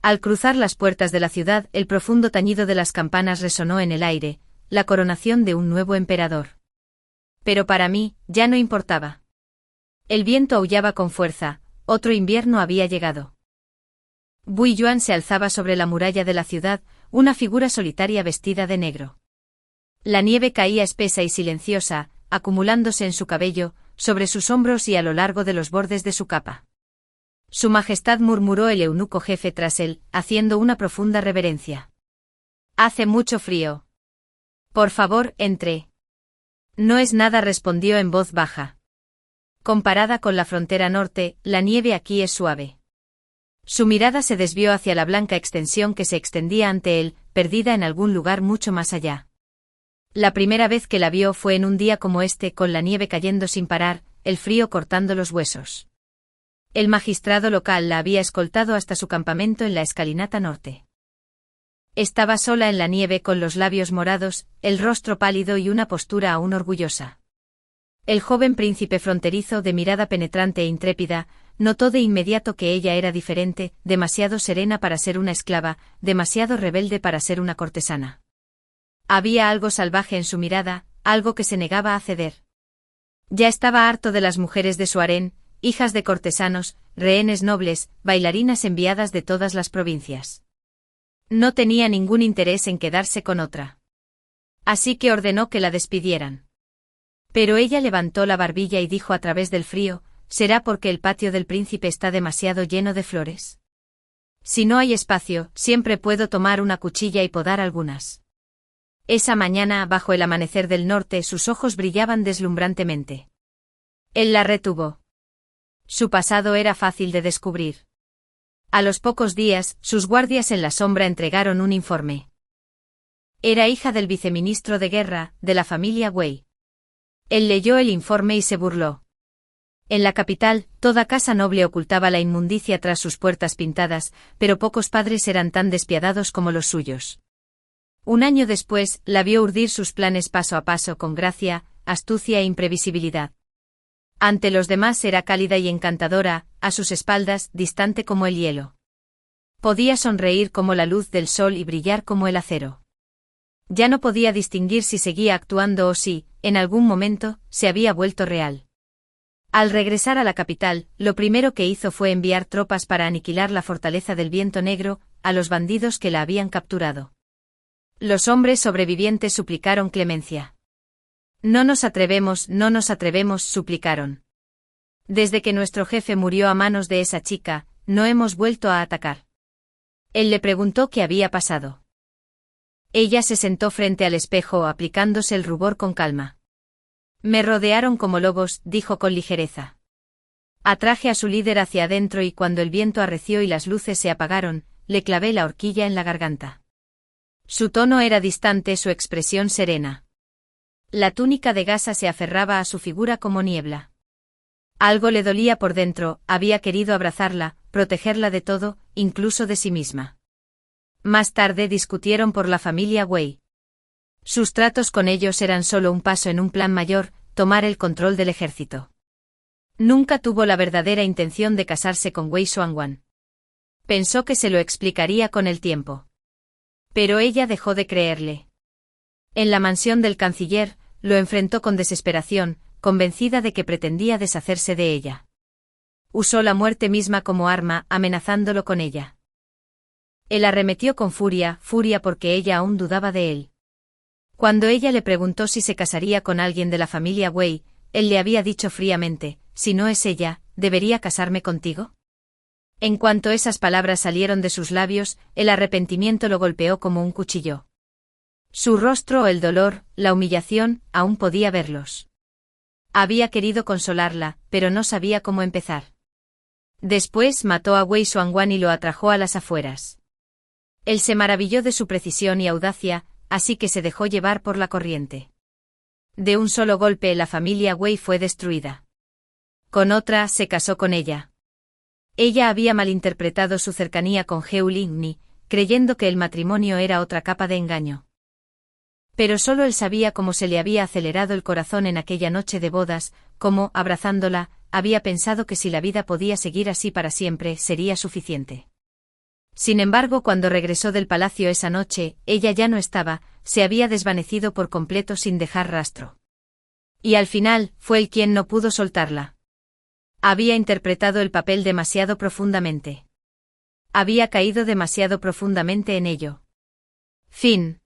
Al cruzar las puertas de la ciudad, el profundo tañido de las campanas resonó en el aire, la coronación de un nuevo emperador. Pero para mí, ya no importaba. El viento aullaba con fuerza, otro invierno había llegado. Bui Yuan se alzaba sobre la muralla de la ciudad, una figura solitaria vestida de negro. La nieve caía espesa y silenciosa, acumulándose en su cabello, sobre sus hombros y a lo largo de los bordes de su capa. Su Majestad, murmuró el eunuco jefe tras él, haciendo una profunda reverencia. Hace mucho frío. Por favor, entre. No es nada, respondió en voz baja. Comparada con la frontera norte, la nieve aquí es suave. Su mirada se desvió hacia la blanca extensión que se extendía ante él, perdida en algún lugar mucho más allá. La primera vez que la vio fue en un día como este, con la nieve cayendo sin parar, el frío cortando los huesos. El magistrado local la había escoltado hasta su campamento en la escalinata norte. Estaba sola en la nieve con los labios morados, el rostro pálido y una postura aún orgullosa. El joven príncipe fronterizo, de mirada penetrante e intrépida, notó de inmediato que ella era diferente, demasiado serena para ser una esclava, demasiado rebelde para ser una cortesana. Había algo salvaje en su mirada, algo que se negaba a ceder. Ya estaba harto de las mujeres de su harén, hijas de cortesanos, rehenes nobles, bailarinas enviadas de todas las provincias. No tenía ningún interés en quedarse con otra. Así que ordenó que la despidieran. Pero ella levantó la barbilla y dijo a través del frío: ¿será porque el patio del príncipe está demasiado lleno de flores? Si no hay espacio, siempre puedo tomar una cuchilla y podar algunas. Esa mañana, bajo el amanecer del norte, sus ojos brillaban deslumbrantemente. Él la retuvo. Su pasado era fácil de descubrir. A los pocos días, sus guardias en la sombra entregaron un informe. Era hija del viceministro de guerra, de la familia Wei. Él leyó el informe y se burló. En la capital, toda casa noble ocultaba la inmundicia tras sus puertas pintadas, pero pocos padres eran tan despiadados como los suyos. Un año después, la vio urdir sus planes paso a paso con gracia, astucia e imprevisibilidad. Ante los demás era cálida y encantadora, a sus espaldas, distante como el hielo. Podía sonreír como la luz del sol y brillar como el acero. Ya no podía distinguir si seguía actuando o si, en algún momento, se había vuelto real. Al regresar a la capital, lo primero que hizo fue enviar tropas para aniquilar la fortaleza del Viento Negro, a los bandidos que la habían capturado. Los hombres sobrevivientes suplicaron clemencia. No nos atrevemos, suplicaron. Desde que nuestro jefe murió a manos de esa chica, no hemos vuelto a atacar. Él le preguntó qué había pasado. Ella se sentó frente al espejo aplicándose el rubor con calma. Me rodearon como lobos, dijo con ligereza. Atraje a su líder hacia adentro y cuando el viento arreció y las luces se apagaron, le clavé la horquilla en la garganta. Su tono era distante, su expresión serena. La túnica de gasa se aferraba a su figura como niebla. Algo le dolía por dentro, había querido abrazarla, protegerla de todo, incluso de sí misma. Más tarde discutieron por la familia Wei. Sus tratos con ellos eran solo un paso en un plan mayor, tomar el control del ejército. Nunca tuvo la verdadera intención de casarse con Wei Xuanguan. Pensó que se lo explicaría con el tiempo. Pero ella dejó de creerle. En la mansión del canciller, lo enfrentó con desesperación, convencida de que pretendía deshacerse de ella. Usó la muerte misma como arma, amenazándolo con ella. Él arremetió con furia porque ella aún dudaba de él. Cuando ella le preguntó si se casaría con alguien de la familia Wei, él le había dicho fríamente: si no es ella, ¿debería casarme contigo? En cuanto esas palabras salieron de sus labios, el arrepentimiento lo golpeó como un cuchillo. Su rostro, el dolor, la humillación, aún podía verlos. Había querido consolarla, pero no sabía cómo empezar. Después mató a Wei Xuanguan y lo atrajo a las afueras. Él se maravilló de su precisión y audacia, así que se dejó llevar por la corriente. De un solo golpe la familia Wei fue destruida. Con otra, se casó con ella. Ella había malinterpretado su cercanía con Heu Lingni, creyendo que el matrimonio era otra capa de engaño. Pero solo él sabía cómo se le había acelerado el corazón en aquella noche de bodas, cómo, abrazándola, había pensado que si la vida podía seguir así para siempre, sería suficiente. Sin embargo, cuando regresó del palacio esa noche, ella ya no estaba, se había desvanecido por completo sin dejar rastro. Y al final, fue él quien no pudo soltarla. Había interpretado el papel demasiado profundamente. Había caído demasiado profundamente en ello. Fin.